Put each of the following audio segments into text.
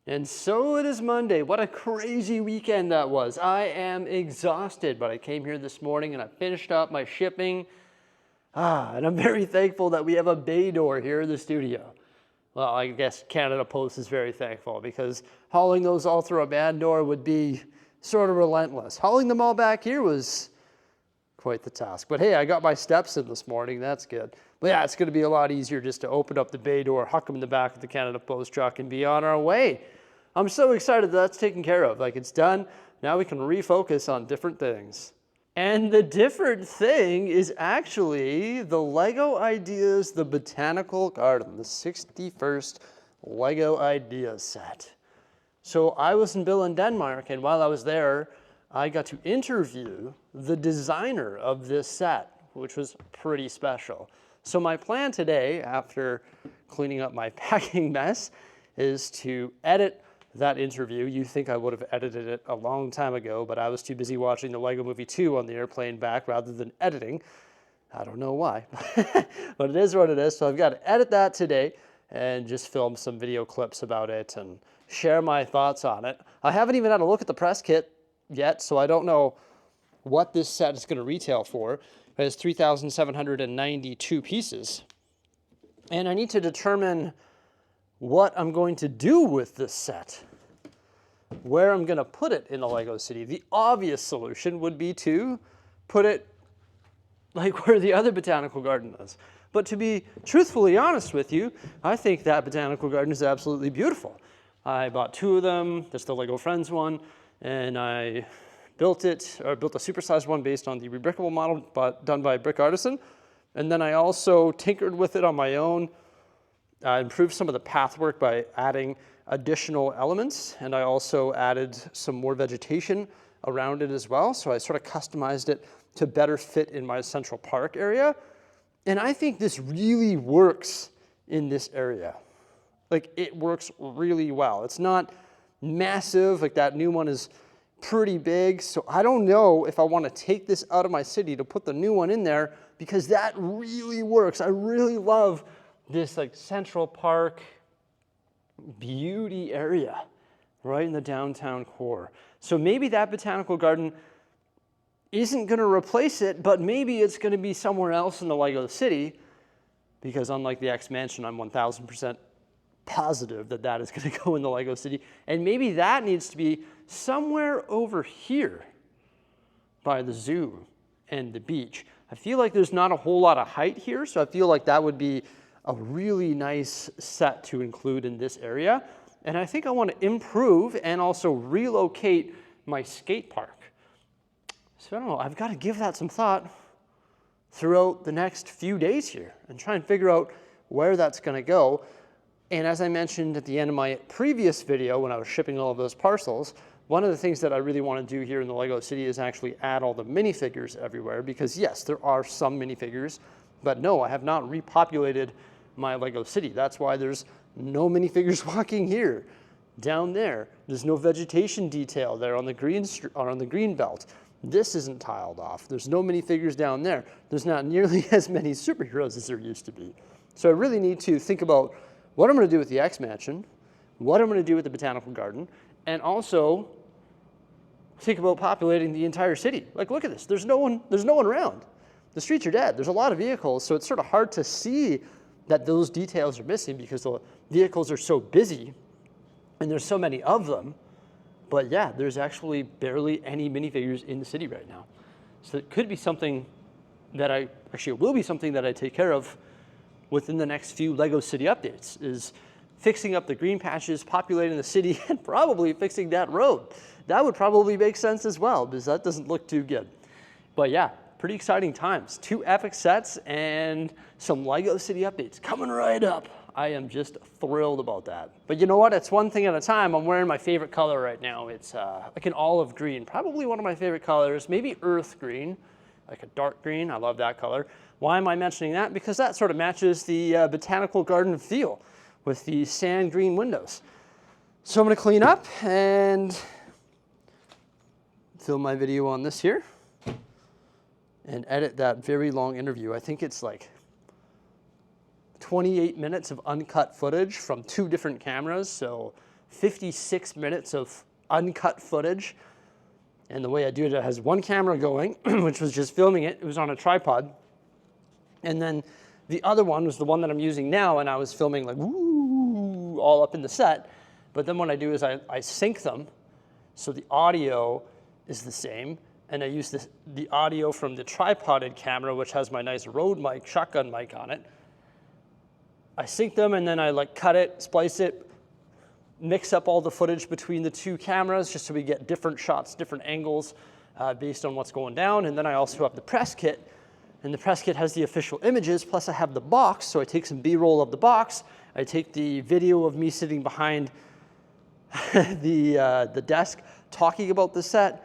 And so it is Monday. What a crazy weekend that was. I am exhausted, but I came here this morning and I finished up my shipping. And I'm very thankful that we have a bay door here in the studio. Well, I guess Canada Post is very thankful because hauling those all through a man door would be sort of relentless. Hauling them all back here was quite the task. But hey, I got my steps in this morning. That's good. But yeah, it's going to be a lot easier just to open up the bay door, huck them in the back of the Canada Post truck, and be on our way. I'm so excited that's taken care of. Like, it's done. Now we can refocus on different things. And the different thing is actually the LEGO Ideas, the Botanical Garden, the 61st LEGO Ideas set. So I was in Billund, Denmark, and while I was there, I got to interview the designer of this set, which was pretty special. So my plan today, after cleaning up my packing mess, is to edit that interview. You think I would have edited it a long time ago, but I was too busy watching the Lego Movie 2 on the airplane back rather than editing. I don't know why, but it is what it is. So I've got to edit that today and just film some video clips about it and share my thoughts on it. I haven't even had a look at the press kit yet, so I don't know what this set is going to retail for. It has 3,792 pieces. And I need to determine what I'm going to do with this set, where I'm going to put it in the Lego City. The obvious solution would be to put it like where the other botanical garden is. But to be truthfully honest with you, I think that botanical garden is absolutely beautiful. I bought two of them. There's the Lego Friends one, and I built a supersized one based on the rebrickable model done by Brick Artisan. And then I also tinkered with it on my own. I improved some of the pathwork by adding additional elements, and I also added some more vegetation around it as well. So I sort of customized it to better fit in my Central Park area. And I think this really works in this area. Like, it works really well. It's not massive, like that new one is pretty big. So I don't know if I want to take this out of my city to put the new one in there, because that really works. I really love this like Central Park beauty area right in the downtown core. So maybe that botanical garden isn't going to replace it, but maybe it's going to be somewhere else in the Lego City, because unlike the X Mansion, I'm 1000% positive that that is going to go in the Lego City. And maybe that needs to be somewhere over here by the zoo and the beach. I feel like there's not a whole lot of height here, so I feel like that would be a really nice set to include in this area. And I think I want to improve and also relocate my skate park. So I don't know, I've got to give that some thought throughout the next few days here and try and figure out where that's going to go. And as I mentioned at the end of my previous video when I was shipping all of those parcels, one of the things that I really want to do here in the Lego City is actually add all the minifigures everywhere, because yes, there are some minifigures, but no, I have not repopulated my Lego City. That's why there's no minifigures walking here. Down there, there's no vegetation detail there on the green belt. This isn't tiled off. There's no minifigures down there. There's not nearly as many superheroes as there used to be. So I really need to think about what I'm going to do with the X Mansion, what I'm going to do with the Botanical Garden, and also think about populating the entire city. Like, look at this. There's no one around. The streets are dead. There's a lot of vehicles, so it's sort of hard to see that those details are missing because the vehicles are so busy and there's so many of them. But yeah, there's actually barely any minifigures in the city right now. So it could be something that it will be something that I take care of within the next few Lego City updates, is fixing up the green patches, populating the city, and probably fixing that road. That would probably make sense as well, because that doesn't look too good. But yeah, pretty exciting times. 2 epic sets and some Lego City updates coming right up. I am just thrilled about that. But you know what? It's one thing at a time. I'm wearing my favorite color right now. It's like an olive green, probably one of my favorite colors, maybe earth green, like a dark green. I love that color. Why am I mentioning that? Because that sort of matches the Botanical Garden feel with the sand green windows. So I'm going to clean up and film my video on this here and edit that very long interview. I think it's like 28 minutes of uncut footage from 2 different cameras, so 56 minutes of uncut footage. And the way I do it, it has one camera going, which was just filming it. It was on a tripod. And then the other one was the one that I'm using now, and I was filming like, woo, all up in the set. But then what I do is I sync them, so the audio is the same, and I use the audio from the tripoded camera, which has my nice Rode mic, shotgun mic on it. I sync them, and then I like cut it, splice it, mix up all the footage between the two cameras just so we get different shots, different angles based on what's going down. And then I also have the press kit, and the press kit has the official images, plus I have the box, so I take some B-roll of the box, I take the video of me sitting behind the desk talking about the set,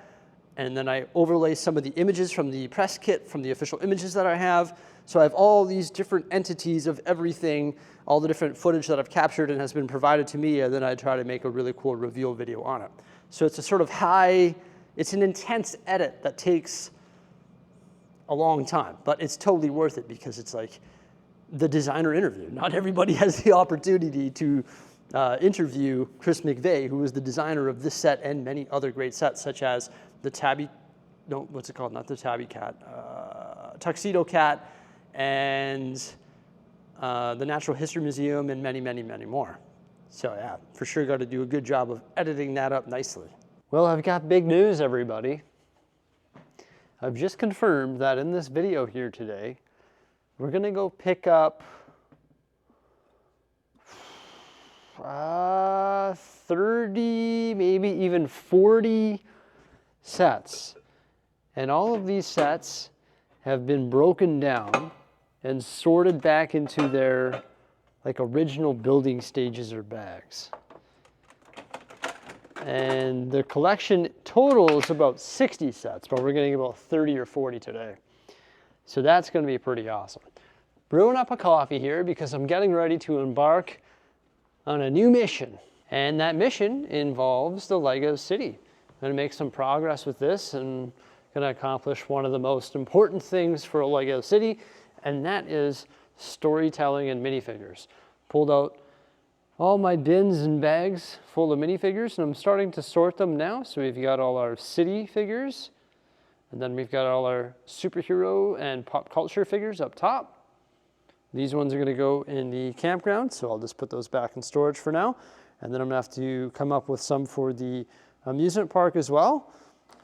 and then I overlay some of the images from the press kit, from the official images that I have. So I have all these different entities of everything, all the different footage that I've captured and has been provided to me, and then I try to make a really cool reveal video on it. So it's a sort of it's an intense edit that takes a long time, but it's totally worth it because it's like the designer interview. Not everybody has the opportunity to interview Chris McVeigh, who is the designer of this set and many other great sets, such as the Tuxedo Cat, and the Natural History Museum, and many, many, many more. So yeah, for sure got to do a good job of editing that up nicely. Well, I've got big news, everybody. I've just confirmed that in this video here today, we're gonna go pick up 30, maybe even 40 sets. And all of these sets have been broken down and sorted back into their like original building stages or bags. And the collection total is about 60 sets, but we're getting about 30 or 40 today. So that's going to be pretty awesome. Brewing up a coffee here because I'm getting ready to embark on a new mission. And that mission involves the Lego City. I'm going to make some progress with this and going to accomplish one of the most important things for a Lego City, and that is storytelling and minifigures. Pulled out all my bins and bags full of minifigures, and I'm starting to sort them now. So we've got all our city figures, and then we've got all our superhero and pop culture figures up top. These ones are going to go in the campground, so I'll just put those back in storage for now. And then I'm going to have to come up with some for the amusement park as well.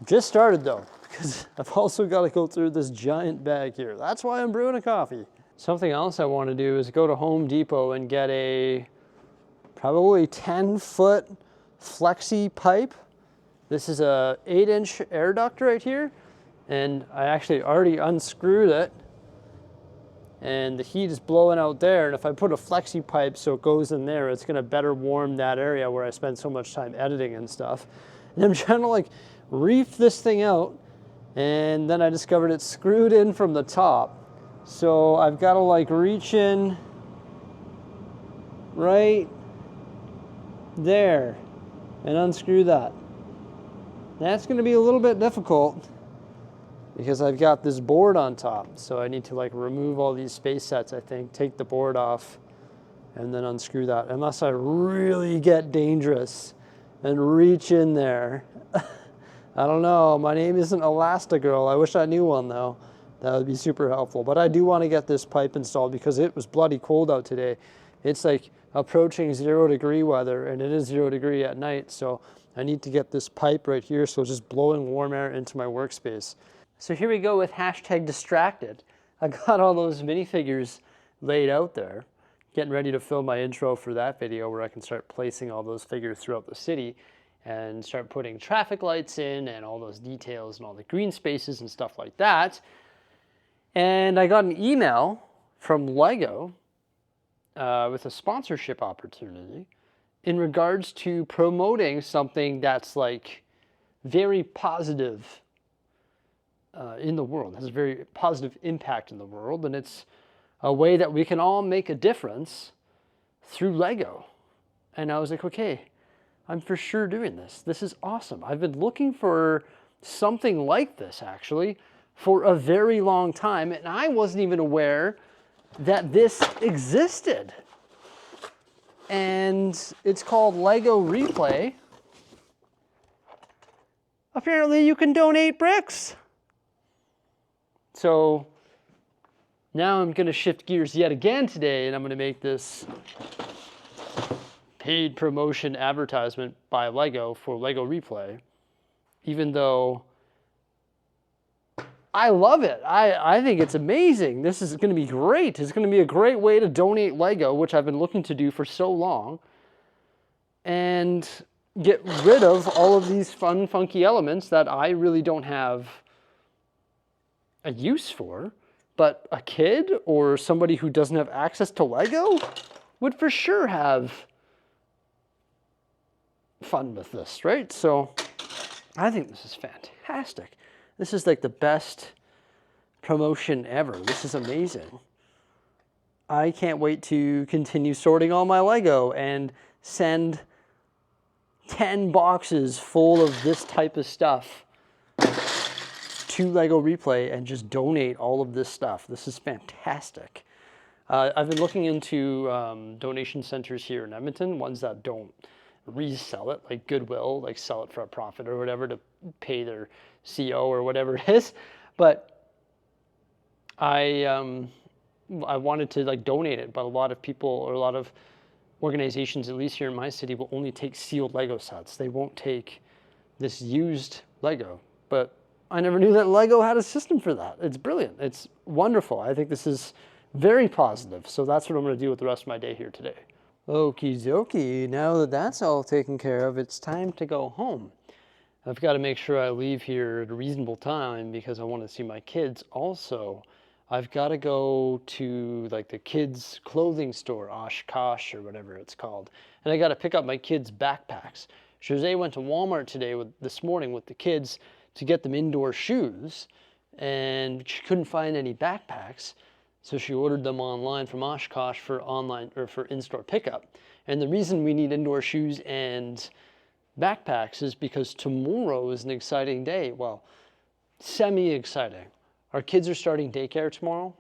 Just started though, because I've also got to go through this giant bag here. That's why I'm brewing a coffee. Something else I want to do is go to Home Depot and get a probably 10-foot flexi pipe. This is a 8-inch air duct right here, and I actually already unscrewed it, and the heat is blowing out there, and if I put a flexi pipe so it goes in there, it's going to better warm that area where I spend so much time editing and stuff. And I'm trying to like reef this thing out, and then I discovered it's screwed in from the top. So I've got to like reach in right there and unscrew that. That's going to be a little bit difficult because I've got this board on top. So I need to like remove all these space sets, I think, take the board off and then unscrew that. Unless I really get dangerous and reach in there. I don't know, my name isn't Elastigirl. I wish I knew one though. That would be super helpful. But I do want to get this pipe installed because it was bloody cold out today. It's like approaching 0-degree weather, and it is 0-degree at night. So I need to get this pipe right here so it's just blowing warm air into my workspace. So here we go with #distracted. I got all those minifigures laid out there, getting ready to film my intro for that video where I can start placing all those figures throughout the city and start putting traffic lights in and all those details and all the green spaces and stuff like that. And I got an email from Lego with a sponsorship opportunity in regards to promoting something that's like very positive in the world, has a very positive impact in the world, and it's a way that we can all make a difference through Lego. And I was like, okay, I'm for sure doing this. This is awesome. I've been looking for something like this actually for a very long time, and I wasn't even aware that this existed. and it's called Lego Replay. Apparently you can donate bricks. So now I'm gonna shift gears yet again today, and I'm gonna make this paid promotion advertisement by Lego for Lego Replay, even though I love it. I think it's amazing. This is going to be great. It's going to be a great way to donate Lego, which I've been looking to do for so long, and get rid of all of these fun, funky elements that I really don't have a use for. But a kid or somebody who doesn't have access to Lego would for sure have fun with this, right? So I think this is fantastic. This is like the best promotion ever. This is amazing. I can't wait to continue sorting all my Lego and send 10 boxes full of this type of stuff to Lego Replay and just donate all of this stuff. This is fantastic. I've been looking into donation centers here in Edmonton, ones that don't resell it, like Goodwill, like sell it for a profit or whatever to pay their CO or whatever it is. But I wanted to like donate it, but a lot of people or a lot of organizations, at least here in my city, will only take sealed Lego sets. They won't take this used Lego. But I never knew that Lego had a system for that. It's brilliant. It's wonderful. I think this is very positive. So that's what I'm going to do with the rest of my day here today. Okie dokie, now that that's all taken care of, it's time to go home. I've got to make sure I leave here at a reasonable time because I want to see my kids. Also, I've got to go to like the kids' clothing store, Oshkosh or whatever it's called, and I got to pick up my kids' backpacks. Jose went to Walmart today this morning with the kids to get them indoor shoes, and she couldn't find any backpacks. So she ordered them online from Oshkosh for in-store pickup. And the reason we need indoor shoes and backpacks is because tomorrow is an exciting day. Well, semi-exciting. Our kids are starting daycare tomorrow,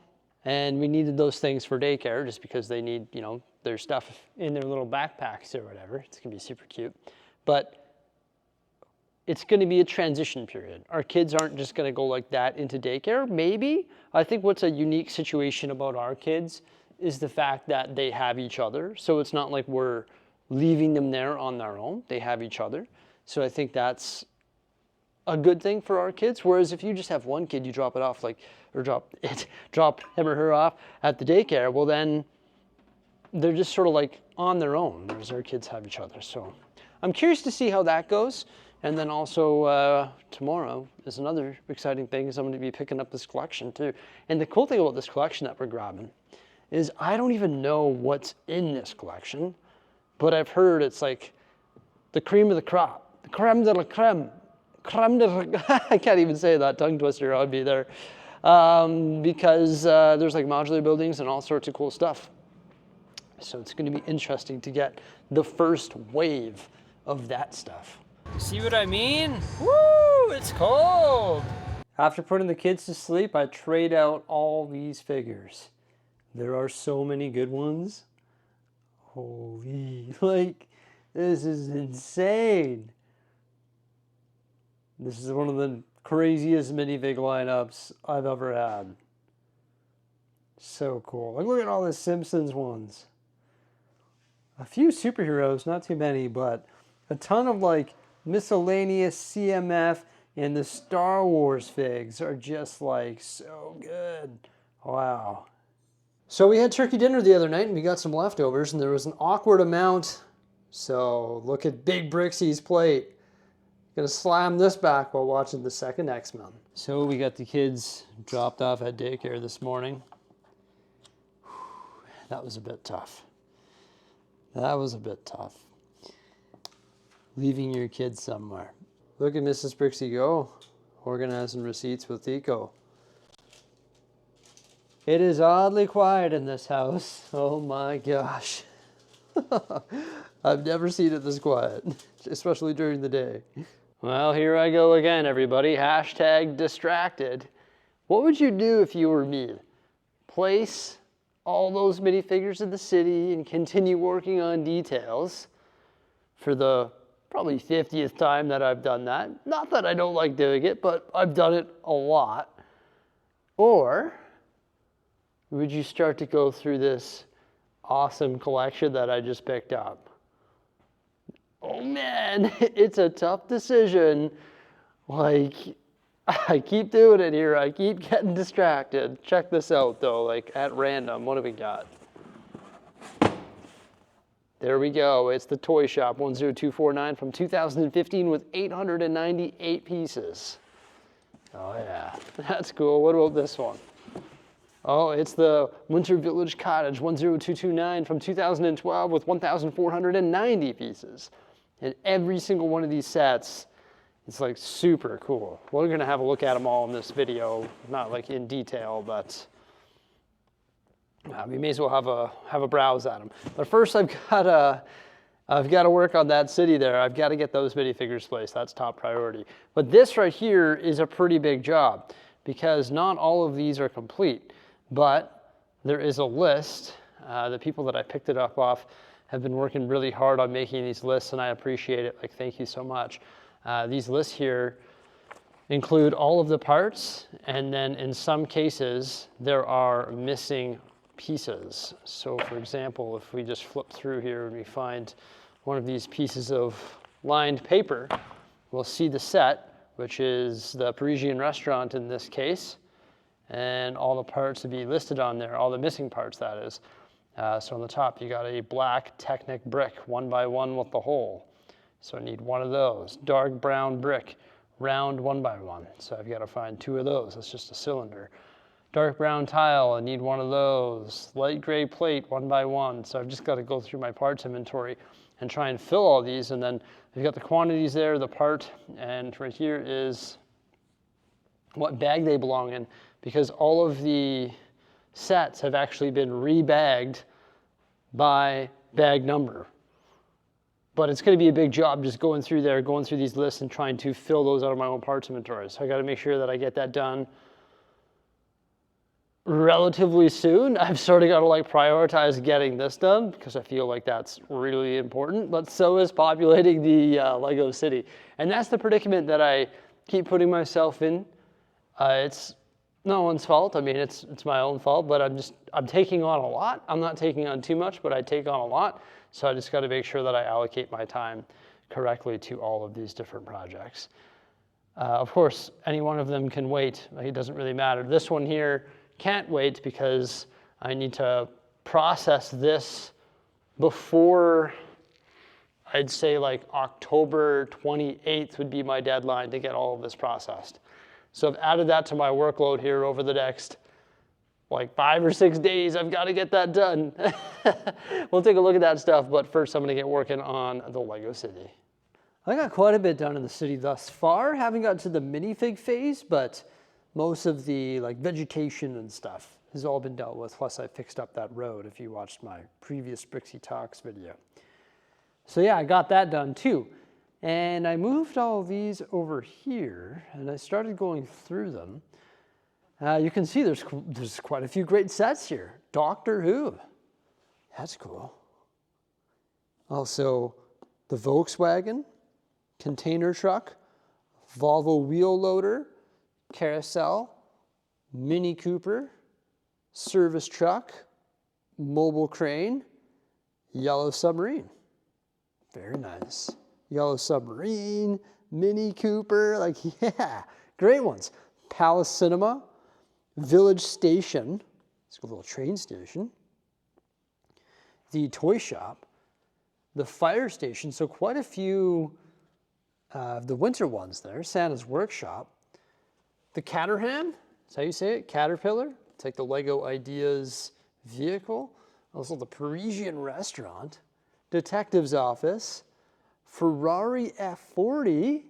and we needed those things for daycare just because they need, you know, their stuff in their little backpacks or whatever. It's gonna be super cute. But it's going to be a transition period. Our kids aren't just going to go like that into daycare. Maybe. I think what's a unique situation about our kids is the fact that they have each other. So it's not like we're leaving them there on their own. They have each other. So I think that's a good thing for our kids. Whereas if you just have one kid, you drop it off drop him or her off at the daycare, well then they're just sort of like on their own, whereas our kids have each other. So I'm curious to see how that goes. And then also tomorrow is another exciting thing is I'm going to be picking up this collection too. And the cool thing about this collection that we're grabbing is I don't even know what's in this collection, but I've heard it's like the cream of the crop, the creme de la creme, I can't even say that, tongue twister on me there, because there's like modular buildings and all sorts of cool stuff. So it's going to be interesting to get the first wave of that stuff. See what I mean? Woo, it's cold. After putting the kids to sleep, I trade out all these figures. There are so many good ones. Holy, like, this is insane. This is one of the craziest minifig lineups I've ever had. So cool. Like, look at all the Simpsons ones. A few superheroes, not too many, but a ton of like miscellaneous CMF and the Star Wars figs are just like so good. Wow. So we had turkey dinner the other night and we got some leftovers and there was an awkward amount. So look at Big Bricksie's plate. Gonna slam this back while watching the second X-Men. So we got the kids dropped off at daycare this morning. That was a bit tough. That was a bit tough. Leaving your kids somewhere. Look at Mrs. Bricksie go, organizing receipts with Tico. It is oddly quiet in this house. Oh my gosh. I've never seen it this quiet, especially during the day. Well, here I go again, everybody. Hashtag distracted. What would you do if you were me? Place all those minifigures of the city and continue working on details for the probably 50th time that I've done that. Not that I don't like doing it, but I've done it a lot. Or would you start to go through this awesome collection that I just picked up? Oh man, it's a tough decision. Like, I keep doing it here. I keep getting distracted. Check this out though, like at random. What do we got? There we go. It's the Toy Shop 10249 from 2015 with 898 pieces. Oh yeah, that's cool. What about this one? Oh, it's the Winter Village Cottage 10229 from 2012 with 1,490 pieces. And every single one of these sets, it's like super cool. We're gonna have a look at them all in this video, not like in detail, but we may as well have a browse at them. But first, I've got to work on that city there. I've got to get those minifigures placed. That's top priority. But this right here is a pretty big job because not all of these are complete. But there is a list. The people that I picked it up off have been working really hard on making these lists, and I appreciate it. Like, thank you so much. These lists here include all of the parts, and then in some cases, there are missing pieces. So for example, if we just flip through here and we find one of these pieces of lined paper, we'll see the set, which is the Parisian restaurant in this case, and all the parts to be listed on there, all the missing parts that is. So on the top, you got a black Technic brick, 1x1 with the hole. So I need one of those. Dark brown brick, round 1x1. So I've got to find 2 of those. That's just a cylinder. Dark brown tile, I need one of those. Light gray plate, 1x1. So I've just got to go through my parts inventory and try and fill all these. And then you've got the quantities there, the part, and right here is what bag they belong in, because all of the sets have actually been rebagged by bag number. But it's going to be a big job just going through there, going through these lists and trying to fill those out of my own parts inventory. So I got to make sure that I get that done relatively soon. I've sort of got to like prioritize getting this done because I feel like that's really important, but so is populating the Lego city. And that's the predicament that I keep putting myself in. It's no one's fault. I mean, it's my own fault, but I'm taking on a lot. I'm not taking on too much, but I take on a lot. So I just got to make sure that I allocate my time correctly to all of these different projects. Of course, any one of them can wait. It doesn't really matter. This one here can't wait because I need to process this before, I'd say like October 28th would be my deadline to get all of this processed. So I've added that to my workload here over the next like 5 or 6 days. I've got to get that done. We'll take a look at that stuff, but first I'm going to get working on the Lego city. I got quite a bit done in the city thus far. Haven't got to the minifig phase, but most of the like vegetation and stuff has all been dealt with. Plus I fixed up that road if you watched my previous Bricksie Talks video. So yeah, I got that done too. And I moved all of these over here and I started going through them. You can see there's quite a few great sets here. Doctor Who, that's cool. Also the Volkswagen, container truck, Volvo wheel loader, carousel, Mini Cooper, service truck, mobile crane, yellow submarine. Very nice. Yellow submarine, Mini Cooper, like yeah, great ones. Palace Cinema, Village Station, it's a little train station, the toy shop, the fire station, so quite a few of the winter ones there, Santa's workshop, the Caterham, that's how you say it, Caterpillar, it's like the Lego Ideas vehicle, also the Parisian restaurant, detective's office, Ferrari F40,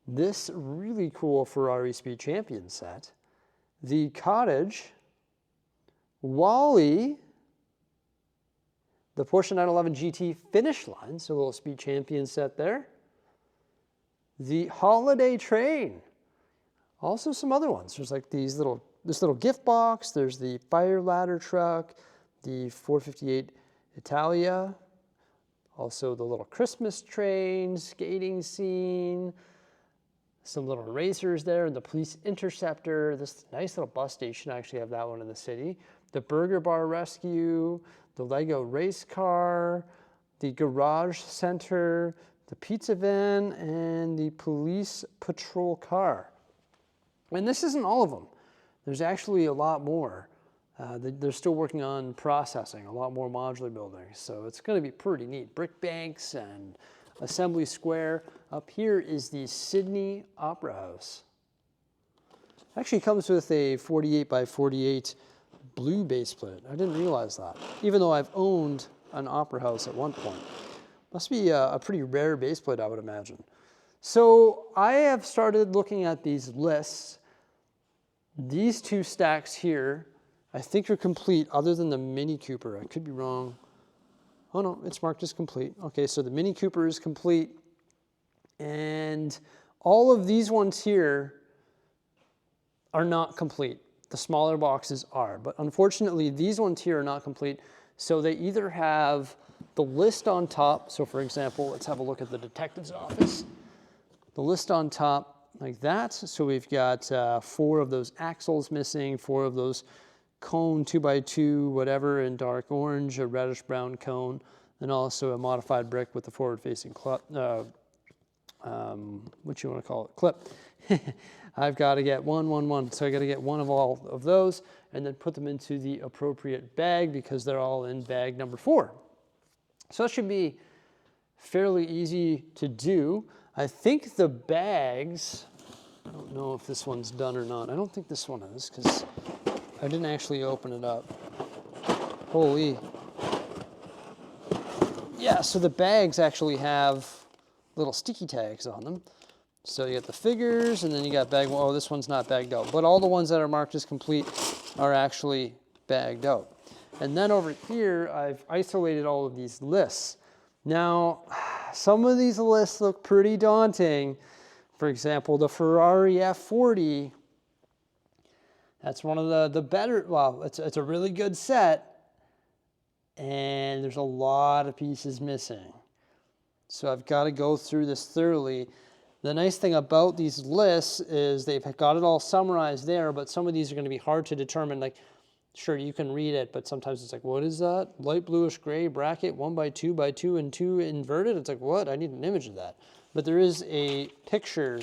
this really cool Ferrari Speed Champion set, the cottage, Wally, the Porsche 911 GT finish line, so a little Speed Champion set there, the holiday train, also some other ones. There's like these little this little gift box. There's the fire ladder truck, the 458 Italia, also the little Christmas train, skating scene, some little racers there, and the police interceptor, this nice little bus station. I actually have that one in the city. The Burger Bar Rescue, the Lego race car, the garage center, the pizza van, and the police patrol car. And this isn't all of them. There's actually a lot more. They're still working on processing, a lot more modular buildings. So it's going to be pretty neat. Brick banks and Assembly Square. Up here is the Sydney Opera House. Actually comes with a 48 by 48 blue base plate. I didn't realize that, even though I've owned an opera house at one point. Must be a pretty rare base plate, I would imagine. So I have started looking at these lists. These two stacks here, I think are complete other than the Mini Cooper. I could be wrong. Oh no, it's marked as complete. Okay, so the Mini Cooper is complete. And all of these ones here are not complete. The smaller boxes are, but unfortunately these ones here are not complete. So they either have the list on top. So for example, let's have a look at the detective's office. The list on top like that. So we've got 4 of those axles missing, 4 of those cone 2x2, whatever, in dark orange, a reddish brown cone, and also a modified brick with the forward-facing clip. What you want to call it? Clip. I've got to get 1, 1, 1. So I got to get one of all of those, and then put them into the appropriate bag because they're all in bag number 4. So that should be fairly easy to do. I think the bags, I don't know if this one's done or not. I don't think this one is because I didn't actually open it up. Holy. Yeah, so the bags actually have little sticky tags on them. So you got the figures, and then you got bag one. Oh, this one's not bagged out. But all the ones that are marked as complete are actually bagged out. And then over here, I've isolated all of these lists. Now, some of these lists look pretty daunting. For example, the Ferrari F40. That's one of the better, well, it's a really good set, and there's a lot of pieces missing. So I've got to go through this thoroughly. The nice thing about these lists is they've got it all summarized there, but some of these are going to be hard to determine. Like, sure, you can read it, but sometimes it's like, what is that? Light bluish gray bracket, 1x2x2 and 2 inverted. It's like, what? I need an image of that. But there is a picture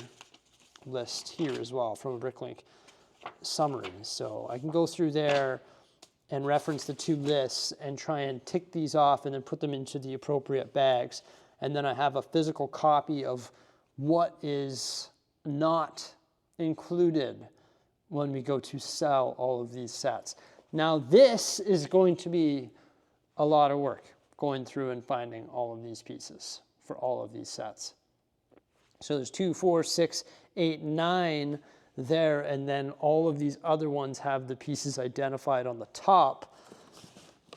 list here as well from a Bricklink summary. So I can go through there and reference the 2 lists and try and tick these off and then put them into the appropriate bags. And then I have a physical copy of what is not included when we go to sell all of these sets. Now this is going to be a lot of work, going through and finding all of these pieces for all of these sets. So there's 2, 4, 6, 8, 9 there, and then all of these other ones have the pieces identified on the top.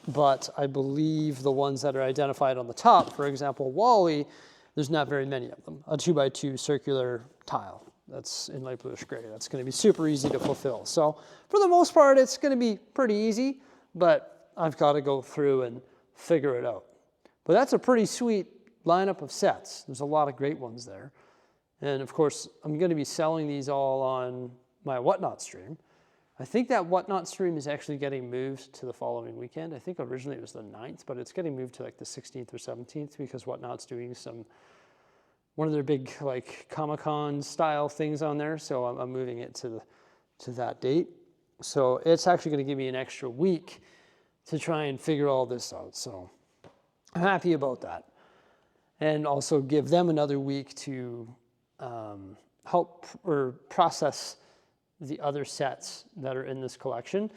But I believe the ones that are identified on the top, for example, Wally, there's not very many of them. A 2x2 circular tile that's in light bluish gray. That's going to be super easy to fulfill. So for the most part, it's going to be pretty easy, but I've got to go through and figure it out. But that's a pretty sweet lineup of sets. There's a lot of great ones there. And of course, I'm going to be selling these all on my Whatnot stream. I think that Whatnot stream is actually getting moved to the following weekend. I think originally it was the 9th, but it's getting moved to like the 16th or 17th because Whatnot's doing one of their big like Comic-Con style things on there. So I'm moving it to that date. So it's actually going to give me an extra week to try and figure all this out. So I'm happy about that. And also give them another week to help or process the other sets that are in this collection.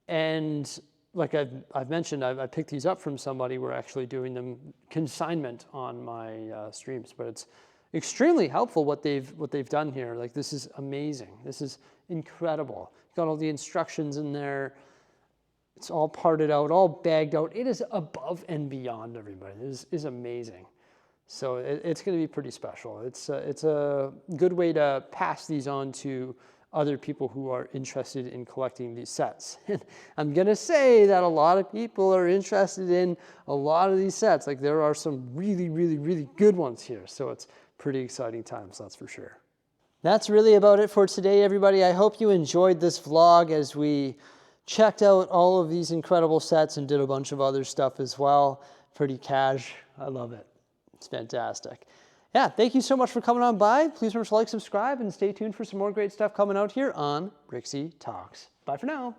And like I've mentioned, I picked these up from somebody. We're actually doing them consignment on my streams, but it's extremely helpful what they've done here. Like, this is amazing. This is incredible. Got all the instructions in there. It's all parted out, all bagged out. It is above and beyond, everybody. This is amazing. So it's going to be pretty special. It's a good way to pass these on to other people who are interested in collecting these sets. I'm gonna say that a lot of people are interested in a lot of these sets. Like there are some really, really, really good ones here. So it's pretty exciting times, that's for sure. That's really about it for today, everybody. I hope you enjoyed this vlog as we checked out all of these incredible sets and did a bunch of other stuff as well. Pretty cash. I love it. It's fantastic. Yeah, thank you so much for coming on by. Please remember to like, subscribe, and stay tuned for some more great stuff coming out here on Bricksie Talks. Bye for now.